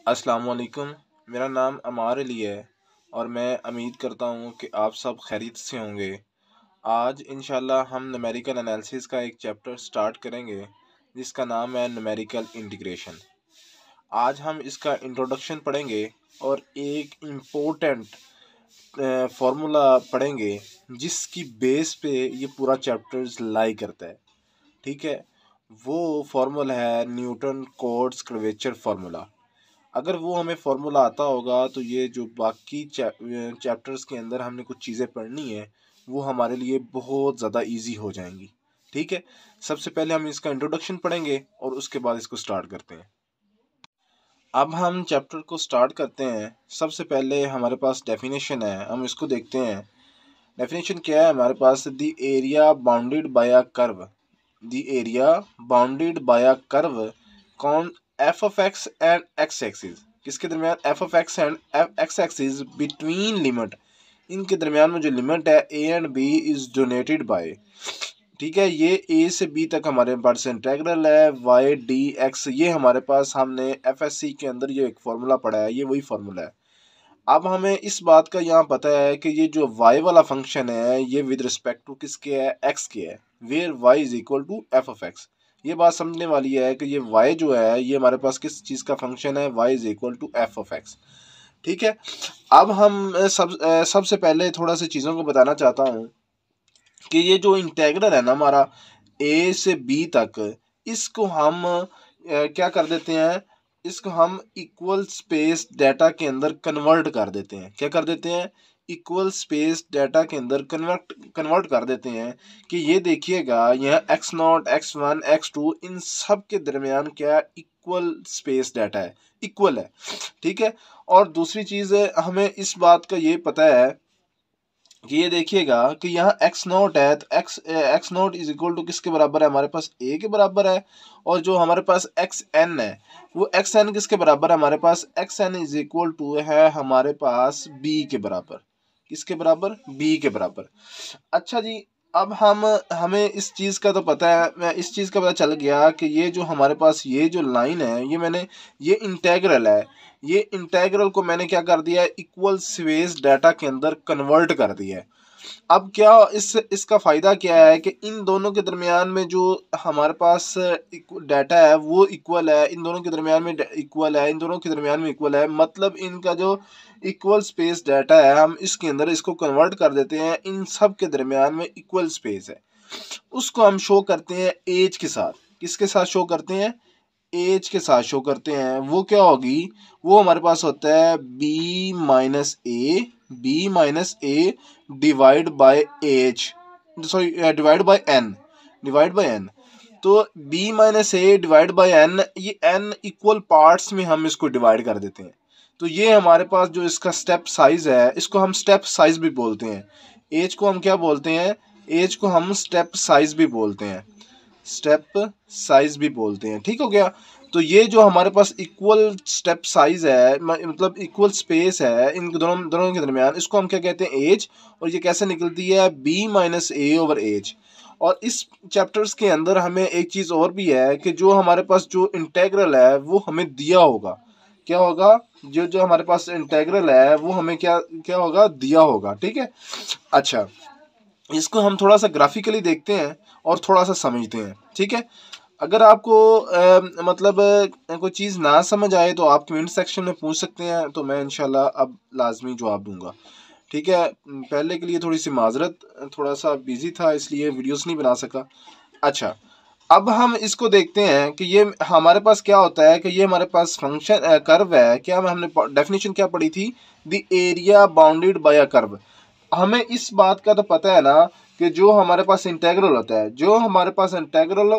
अस्सलाम वालेकुम। मेरा नाम अमार अली है और मैं उम्मीद करता हूँ कि आप सब खैरियत से होंगे। आज इंशाल्लाह हम न्यूमेरिकल एनालिसिस का एक चैप्टर स्टार्ट करेंगे जिसका नाम है न्यूमेरिकल इंटीग्रेशन। आज हम इसका इंट्रोडक्शन पढ़ेंगे और एक इम्पोर्टेंट फार्मूला पढ़ेंगे जिसकी बेस पे ये पूरा चैप्टर्स लाई करता है। ठीक है, वो फार्मूला है न्यूटन कोट्स कर्वेचर फार्मूला। अगर वो हमें फार्मूला आता होगा तो ये जो बाकी चैप्टर्स के अंदर हमने कुछ चीज़ें पढ़नी है वो हमारे लिए बहुत ज़्यादा इजी हो जाएंगी। ठीक है, सबसे पहले हम इसका इंट्रोडक्शन पढ़ेंगे और उसके बाद इसको स्टार्ट करते हैं। अब हम चैप्टर को स्टार्ट करते हैं। सबसे पहले हमारे पास डेफिनेशन है, हम इसको देखते हैं। डेफिनेशन क्या है हमारे पास? The area bounded by a curve, the area bounded by a curve कौन F of X and X axis, किसके दरमियान? F of X and X axis between limit, इनके दरमियान में जो लिमिट है A and B is denoted by. ठीक है, ये ए से बी तक हमारे पास इंटेग्रल है वाई डी एक्स। ये हमारे पास हमने एफ एस सी के अंदर ये एक फार्मूला पढ़ा है, ये वही फार्मूला है। अब हमें इस बात का यहाँ पता है कि ये जो y वाला फंक्शन है ये विद रिस्पेक्ट टू किसके है? x के है, where y is equal to F of X. ये बात समझने वाली है कि ये y जो है ये हमारे पास किस चीज़ का फंक्शन है? y is equal to F of X. ठीक है, अब हम सबसे पहले थोड़ा सी चीज़ों को बताना चाहता हूँ कि ये जो इंटेग्रल है ना हमारा a से b तक, इसको हम क्या कर देते हैं? इसको हम इक्वल स्पेस डाटा के अंदर कन्वर्ट कर देते हैं। क्या कर देते हैं? इक्वल स्पेस डाटा के अंदर कन्वर्ट कर देते हैं कि ये देखिएगा यहाँ x0 x1 x2 इन सब के दरमियान क्या इक्वल स्पेस डाटा है, इक्वल है। ठीक है, और दूसरी चीज़ हमें इस बात का ये पता है कि ये देखिएगा कि यहाँ एक्स नोट है तो X naught is equal to किसके बराबर है? हमारे पास ए के बराबर है। और जो हमारे पास एक्स एन है वो एक्स एन किसके बराबर है? हमारे पास X N is equal to है हमारे पास बी के बराबर। किसके बराबर? बी के बराबर। अच्छा जी, अब हमें इस चीज़ का तो पता है, मैं इस चीज़ का पता चल गया कि ये जो हमारे पास ये जो लाइन है ये इंटेग्रल है। ये इंटेग्रल को मैंने क्या कर दिया है? इक्वल स्पेस डाटा के अंदर कन्वर्ट कर दिया है। अब क्या इसका फ़ायदा क्या है कि इन दोनों के दरमियान में जो हमारे पास डाटा है वो इक्वल है, इन दोनों के दरमियान में इक्वल है, इन दोनों के दरमियान में इक्वल है। मतलब इनका जो इक्वल स्पेस डाटा है हम इसके अंदर इसको कन्वर्ट कर देते हैं, इन सब के दरमियान में इक्वल स्पेस है। उसको हम शो करते हैं एज के साथ। किसके साथ शो करते हैं? एज के साथ शो करते हैं। वो क्या होगी? वो हमारे पास होता है B minus A divide by H, sorry divide by N, divide by N. तो B minus A divide by N, ये एन इक्वल पार्ट्स में हम इसको डिवाइड कर देते हैं। तो ये हमारे पास जो इसका स्टेप साइज है इसको हम स्टेप साइज भी बोलते हैं। एज को हम क्या बोलते हैं? एज को हम स्टेप साइज भी बोलते हैं, स्टेप साइज भी बोलते हैं। ठीक हो गया। तो ये जो हमारे पास इक्वल स्टेप साइज है मतलब इक्वल स्पेस है इन दोनों दोनों के दरमियान, इसको हम क्या कहते हैं? एज। और ये कैसे निकलती है? बी माइनस ए ओवर एज। और इस चैप्टर्स के अंदर हमें एक चीज़ और भी है कि जो हमारे पास जो इंटेग्रल है वो हमें दिया होगा। क्या होगा? जो जो हमारे पास इंटेग्रल है वो हमें क्या क्या होगा? दिया होगा। ठीक है, अच्छा इसको हम थोड़ा सा ग्राफिकली देखते हैं और थोड़ा सा समझते हैं। ठीक है, अगर आपको मतलब कोई चीज़ ना समझ आए तो आप कमेंट सेक्शन में पूछ सकते हैं, तो मैं इंशाल्लाह अब लाजमी जवाब दूंगा। ठीक है, पहले के लिए थोड़ी सी माजरत, थोड़ा सा बिजी था इसलिए वीडियोस नहीं बना सका। अच्छा, अब हम इसको देखते हैं कि ये हमारे पास क्या होता है कि ये हमारे पास फंक्शन कर्व है। क्या हमने डेफिनेशन क्या पढ़ी थी? The area bounded by a curve. हमें इस बात का तो पता है ना कि जो हमारे पास इंटेग्रल होता है, जो हमारे पास इंटेग्रल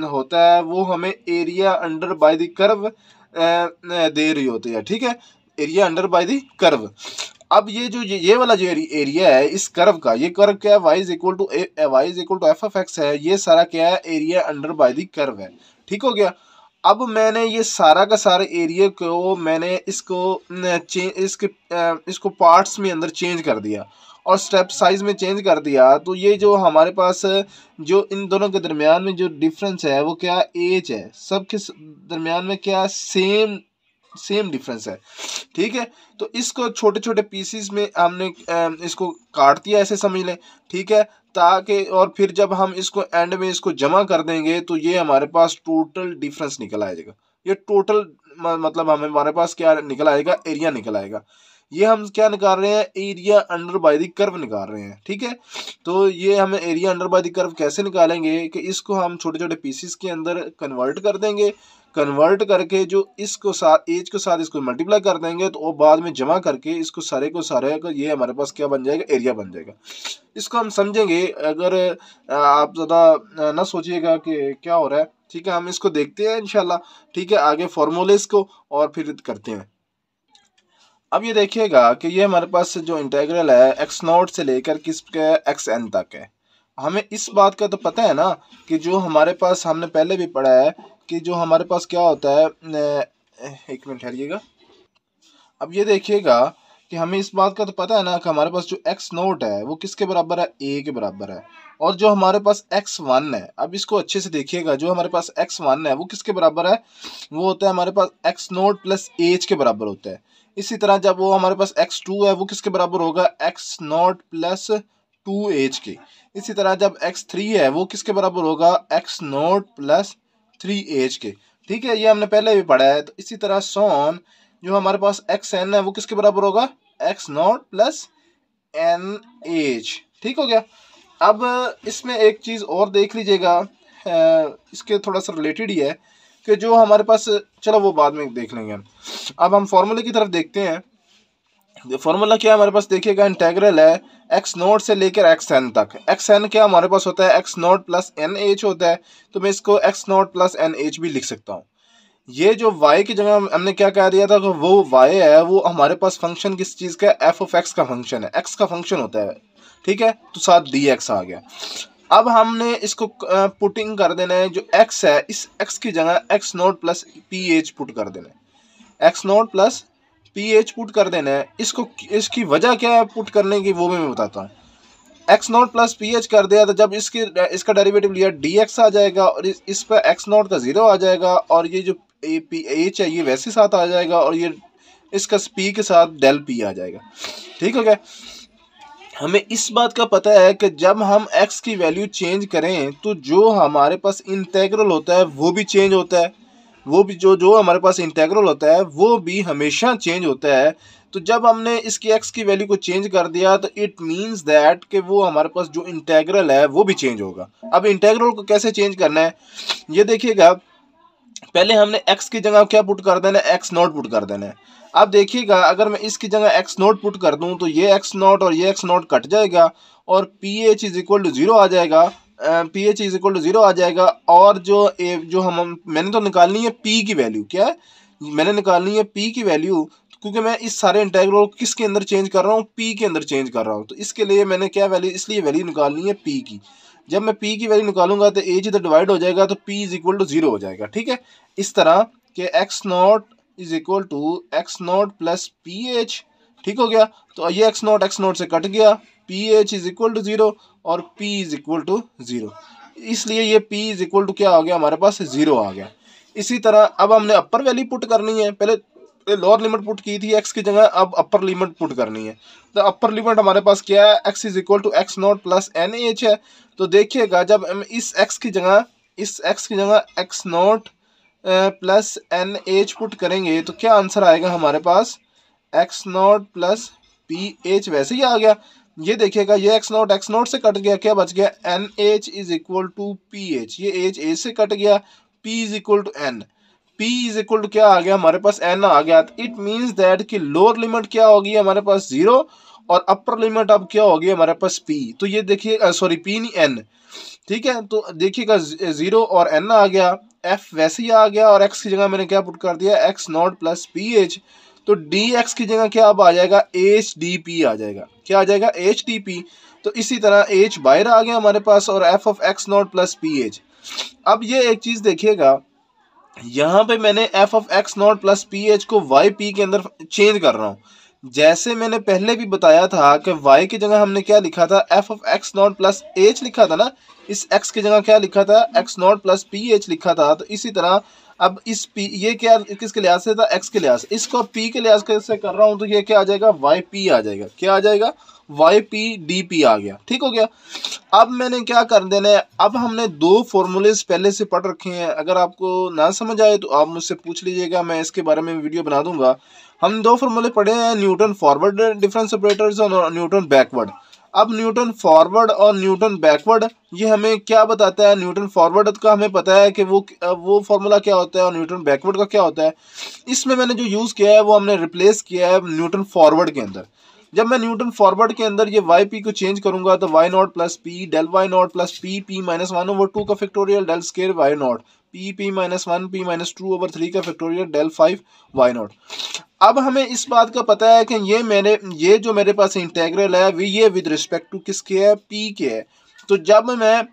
होता है वो हमें area under by the curve दे रही होती है। ठीक है, area under by the curve. अब ये जो ये वाला जो एरिया है इस कर्व का, ये कर्व क्या है? y is equal to F of X है। ये सारा क्या है? Area under by the curve है। ठीक हो गया। अब मैंने ये सारा का सारा एरिया को मैंने इसको पार्ट्स में अंदर चेंज कर दिया और स्टेप साइज में चेंज कर दिया। तो ये जो हमारे पास जो इन दोनों के दरमियान में जो डिफरेंस है वो क्या? एज है। सब के दरमियान में क्या? सेम सेम डिफरेंस है, ठीक है। तो इसको छोटे छोटे पीसीस में हमने इसको काट दिया, ऐसे समझ लें, ठीक है, ताकि और फिर जब हम इसको एंड में इसको जमा कर देंगे तो ये हमारे पास टोटल डिफरेंस निकल आएगा। ये टोटल मतलब हमारे पास क्या निकल आएगा, एरिया निकल आएगा। ये हम क्या निकाल रहे हैं, area under by the curve निकाल रहे हैं, ठीक है। तो ये हमें area under by the curve कैसे निकालेंगे कि इसको हम छोटे छोटे पीसेस के अंदर कन्वर्ट कर देंगे, कन्वर्ट करके जो इसको साथ एज के साथ इसको मल्टीप्लाई कर देंगे, तो वो बाद में जमा करके इसको सारे को ये हमारे पास क्या बन जाएगा, एरिया बन जाएगा। इसको हम समझेंगे, अगर आप ज़्यादा ना सोचिएगा कि क्या हो रहा है, ठीक है। हम इसको देखते हैं इंशाल्लाह, ठीक है, आगे फॉर्मूलेस को और फिर करते हैं। अब ये देखिएगा कि ये हमारे पास जो इंटीग्रल है एक्स नॉट से लेकर किस एक्स एन तक है। हमें इस बात का तो पता है ना कि जो हमारे पास हमने पहले भी पढ़ा है कि जो हमारे पास क्या होता है, एक मिनट ठहरिएगा। अब ये देखिएगा कि हमें इस बात का तो पता है ना कि हमारे पास जो एक्स नोट है वो किसके बराबर है, ए के बराबर है। और जो हमारे पास एक्स वन है, अब इसको अच्छे से देखिएगा, जो हमारे पास एक्स वन है वो किसके बराबर है, वो होता है हमारे पास एक्स नोट प्लस एच के बराबर होता है। इसी तरह जब वो हमारे पास एक्स टू है वो किसके बराबर होगा, x naught plus two H के। इसी तरह जब एक्स थ्री है वो किसके बराबर होगा, x naught plus three H के, ठीक है। ये हमने पहले भी पढ़ा है। तो इसी तरह सॉन जो हमारे पास एक्स एन है वो किसके बराबर होगा, X naught plus N H, ठीक हो गया। अब इसमें एक चीज़ और देख लीजिएगा, इसके थोड़ा सा रिलेटेड ही है कि जो हमारे पास, चलो वो बाद में देख लेंगे हम। अब हम फॉर्मूले की तरफ देखते हैं। फॉर्मूला क्या है हमारे पास, देखिएगा इंटेग्रल है एक्स नोट से लेकर एक्स एन तक। एक्स एन क्या हमारे पास होता है, X naught plus N H होता है, तो मैं इसको X naught plus N H भी लिख सकता हूँ। ये जो y की जगह हमने क्या कह दिया था कि वो y है वो हमारे पास फंक्शन किस चीज़ का, एफ ऑफ एक्स का फंक्शन है, x का फंक्शन होता है, ठीक है। तो साथ dx आ गया। अब हमने इसको पुटिंग कर देना है, जो x है इस x की जगह x note plus P H put कर देना है, x note plus P H put कर देना है। इसको इसकी वजह क्या है पुट करने की, वो भी मैं बताता हूँ। X naught plus P H कर दिया तो जब इसका डेरिवेटिव लिया डी एक्स आ जाएगा और इस पर एक्स नॉट का जीरो आ जाएगा, और ये जो एच है ये वैसे साथ आ जाएगा, और ये इसका पी के साथ डेल पी आ जाएगा, ठीक हो गया। हमें इस बात का पता है कि जब हम x की वैल्यू चेंज करें तो जो हमारे पास इंटेग्रल होता है वो भी चेंज होता है, वो भी जो हमारे पास इंटेग्रल होता है वो भी हमेशा चेंज होता है। तो जब हमने इसकी x की वैल्यू को चेंज कर दिया तो इट मींस दैट कि वो हमारे पास जो इंटेग्रल है वो भी चेंज होगा। अब इंटेग्रल को कैसे चेंज करना है, ये देखिएगा। पहले हमने x की जगह क्या पुट कर देना है, एक्स नॉट पुट कर देना है। अब देखिएगा अगर मैं इसकी जगह एक्स नॉट पुट कर दूं तो ये एक्स नॉट और ये एक्स नॉट कट जाएगा और P H is equal to zero आ जाएगा, P H is equal to zero आ जाएगा। और जो हम मैंने तो निकालनी है पी की वैल्यू, क्या है मैंने निकालनी है पी की वैल्यू, क्योंकि मैं इस सारे इंटेग्रल किसके अंदर चेंज कर रहा हूँ, पी के अंदर चेंज कर रहा हूँ। तो इसके लिए मैंने क्या वैल्यू, इसलिए वैल्यू निकालनी है पी की। जब मैं पी की वैल्यू निकालूंगा तो एच इधर डिवाइड हो जाएगा तो P is equal to zero हो जाएगा, ठीक है। इस तरह के X naught is equal to X naught plus P H, ठीक हो गया। तो ये एक्स नॉट से कट गया, P H is equal to zero और P is equal to zero, इसलिए ये पी इज इक्वल टू क्या आ गया हमारे पास, जीरो आ गया। इसी तरह अब हमने अपर वैल्यू पुट करनी है, पहले लोअर लिमिट पुट की थी एक्स की जगह, अब अपर लिमिट पुट करनी है। तो अपर लिमिट हमारे पास क्या है, X is equal to X naught plus N H है। तो देखिएगा जब हम इस एक्स की जगह X naught plus N H put करेंगे तो क्या आंसर आएगा हमारे पास, X naught plus P H वैसे ही आ गया। ये देखिएगा ये एक्स नॉट से कट गया, क्या बच गया, N H is equal to P H, ये एच ए से कट गया, P is equal to N, P is equal to क्या आ गया हमारे पास, एन आ गया। इट मीन्स दैट कि लोअर लिमिट क्या होगी हमारे पास, जीरो, और अपर लिमिट अब क्या होगी हमारे पास, पी। तो ये देखिए सॉरी पी नहीं एन, ठीक है। तो देखिएगा जीरो और एन आ गया, एफ वैसे ही आ गया, और एक्स की जगह मैंने क्या पुट कर दिया, x naught plus P H. तो डी एक्स की जगह क्या अब आ जाएगा, एच डी पी आ जाएगा, क्या आ जाएगा, एच डी पी। तो इसी तरह एच बाहर आ गया हमारे पास और F of x naught plus P H. अब ये एक चीज़ देखिएगा, यहाँ पे मैंने F of x naught plus P H को वाई पी के अंदर चेंज कर रहा हूँ। जैसे मैंने पहले भी बताया था कि y की जगह हमने क्या लिखा था, F of x naught plus H लिखा था ना, इस x की जगह क्या लिखा था, x naught plus P H लिखा था। तो इसी तरह अब इस पी ये क्या किसके लिहाज से था, एक्स के लिहाज से, इसको पी के लिहाज से कर रहा हूँ तो ये क्या आ जाएगा, वाई पी आ जाएगा, क्या आ जाएगा, वाई पी डी पी आ गया, ठीक हो गया। अब मैंने क्या कर देना है, अब हमने दो फॉर्मूलेस पहले से पढ़ रखे हैं, अगर आपको ना समझ आए तो आप मुझसे पूछ लीजिएगा, मैं इसके बारे में वीडियो बना दूंगा। हम दो फॉर्मूले पढ़े हैं, न्यूटन फॉरवर्ड डिफरेंस ऑपरेटर्स और न्यूटन बैकवर्ड। अब न्यूटन फॉरवर्ड और न्यूटन बैकवर्ड ये हमें क्या बताता है, न्यूटन फॉरवर्ड का हमें पता है कि वो फॉर्मूला क्या होता है और न्यूटन बैकवर्ड का क्या होता है। इसमें मैंने जो यूज़ किया है वो हमने रिप्लेस किया है न्यूटन फॉरवर्ड के अंदर। जब मैं न्यूटन फॉरवर्ड के अंदर ये वाई पी को चेंज करूंगा तो Y naught plus P del Y naught plus P P minus one over two का factorial del square Y naught P P minus one P minus two over three का factorial del five Y naught. अब हमें इस बात का पता है कि ये जो मेरे पास इंटेग्रल है ये विद रिस्पेक्ट टू किसके है, पी के है। तो जब मैं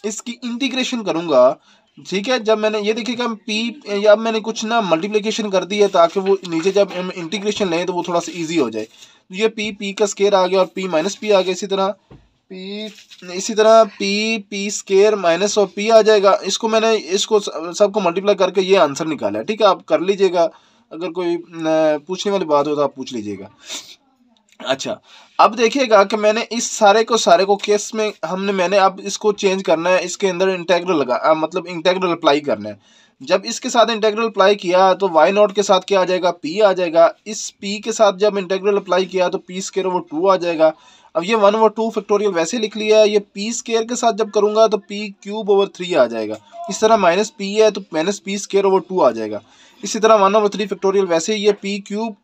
इसकी इंटीग्रेशन करूंगा, ठीक है, जब मैंने ये देखिएगा पी, अब मैंने कुछ ना मल्टीप्लिकेशन कर दी है ताकि वो नीचे जब हम इंटीग्रेशन लें तो वो थोड़ा सा इजी हो जाए। तो ये पी का स्केयर आ गया और पी माइनस पी आ गया, इसी तरह पी स्केयर माइनस और पी आ जाएगा। इसको मैंने इसको सबको मल्टीप्लाई करके ये आंसर निकाला है, ठीक है, आप कर लीजिएगा, अगर कोई पूछने वाली बात हो तो आप पूछ लीजिएगा। अच्छा, अब देखिएगा कि मैंने इस सारे को केस में मैंने अब इसको चेंज करना है, इसके अंदर इंटेग्रल मतलब इंटेग्रल अप्लाई करना है। जब इसके साथ इंटेग्रल अप्लाई किया तो वाई नॉट के साथ क्या आ जाएगा, पी आ जाएगा। इस पी के साथ जब इंटेग्रल अप्लाई किया तो पी स्केयर ओवर टू आ जाएगा। अब ये वन ओवर टू फैक्टोरियल वैसे लिख लिया है, ये पी स्केयर के साथ जब करूंगा तो पी क्यूब ओवर थ्री आ जाएगा। इस तरह माइनस पी है तो minus P square over two आ जाएगा। इसी तरह वन ओवर थ्री फैक्टोरियल वैसे ये पी क्यूब,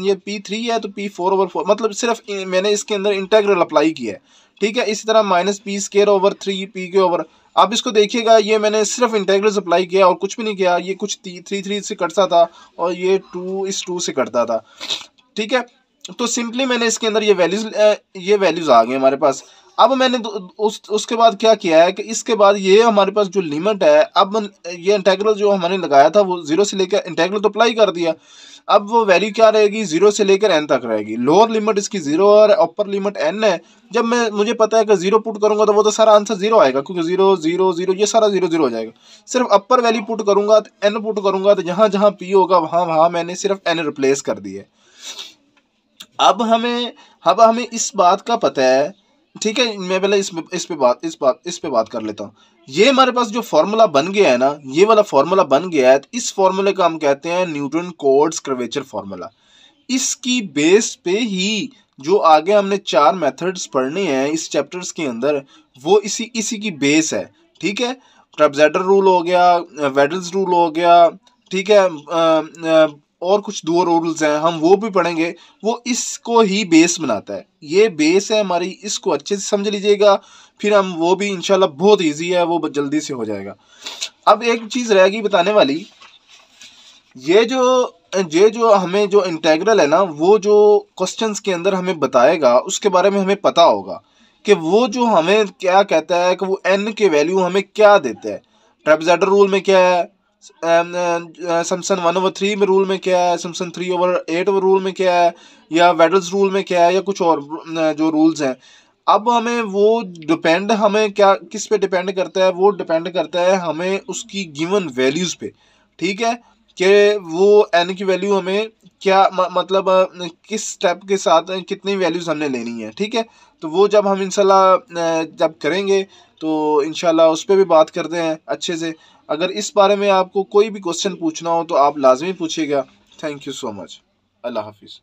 ये पी थ्री है तो पी फोर ओवर फोर, मतलब सिर्फ मैंने इसके अंदर इंटेग्रल अप्लाई किया है, ठीक है। इसी तरह minus P square over three P के ओवर, अब इसको देखिएगा ये मैंने सिर्फ इंटेग्रल अप्लाई किया और कुछ भी नहीं किया, ये कुछ थ्री थ्री से कटता था और ये टू इस टू से कटता था, ठीक है। तो सिंपली मैंने इसके अंदर ये वैल्यूज आ गए हमारे पास। अब मैंने उसके बाद क्या किया है कि इसके बाद ये हमारे पास जो लिमिट है, अब ये इंटेग्रल जो हमने लगाया था वो जीरो से लेकर इंटेग्रल तो अप्लाई कर दिया, अब वो वैल्यू क्या रहेगी, जीरो से लेकर एन तक रहेगी। लोअर लिमिट इसकी जीरो और अपर लिमिट एन है। जब मुझे पता है कि जीरो पुट करूंगा तो वो तो सारा आंसर जीरो आएगा, क्योंकि जीरो जीरो जीरो ये सारा जीरो जीरो हो जाएगा। सिर्फ अपर वैल्यू पुट करूंगा तो एन पुट करूंगा तो जहां जहां पी होगा वहां वहां मैंने सिर्फ एन रिप्लेस कर दी है। अब हमें इस बात का पता है, ठीक है। मैं पहले इस पे बात कर लेता हूँ। ये हमारे पास जो फॉर्मूला बन गया है ना, ये वाला फॉर्मूला बन गया है, तो इस फॉर्मूले का हम कहते हैं न्यूटन कोट्स कर्वेचर फॉर्मूला। इसकी बेस पे ही जो आगे हमने चार मेथड्स पढ़ने हैं इस चैप्टर्स के अंदर, वो इसी की बेस है, ठीक है। ट्रेपेज़ॉइडल रूल हो गया, वेडल्स रूल हो गया, ठीक है, और कुछ दो रूल्स हैं हम वो भी पढ़ेंगे, वो इसको ही बेस बनाता है। ये बेस है हमारी, इसको अच्छे से समझ लीजिएगा, फिर हम वो भी इंशाल्लाह बहुत इजी है, वो जल्दी से हो जाएगा। अब एक चीज़ रहेगी बताने वाली, ये जो हमें जो इंटेग्रल है ना, वो जो क्वेश्चंस के अंदर हमें बताएगा उसके बारे में हमें पता होगा कि वो जो हमें क्या कहता है कि वो एन के वैल्यू हमें क्या देता है। ट्रेपेज़ॉइडल रूल में क्या है, सम्सन वन ओवर थ्री में रूल में क्या है, Simpson three over eight over rule में क्या है, या वेडल्स रूल में क्या है, या कुछ और जो रूल्स हैं। अब हमें वो डिपेंड, हमें क्या किस पे डिपेंड करता है, वो डिपेंड करता है हमें उसकी गिवन वैल्यूज़ पे, ठीक है, कि वो एन की वैल्यू हमें क्या मतलब किस स्टेप के साथ कितनी वैल्यूज़ हमने लेनी है, ठीक है। तो वो जब हम इंशाल्लाह जब करेंगे तो इंशाल्लाह उस पर भी बात करते हैं अच्छे से। अगर इस बारे में आपको कोई भी क्वेश्चन पूछना हो तो आप लाजमी पूछिएगा। Thank you so much. अल्लाह हाफिज़।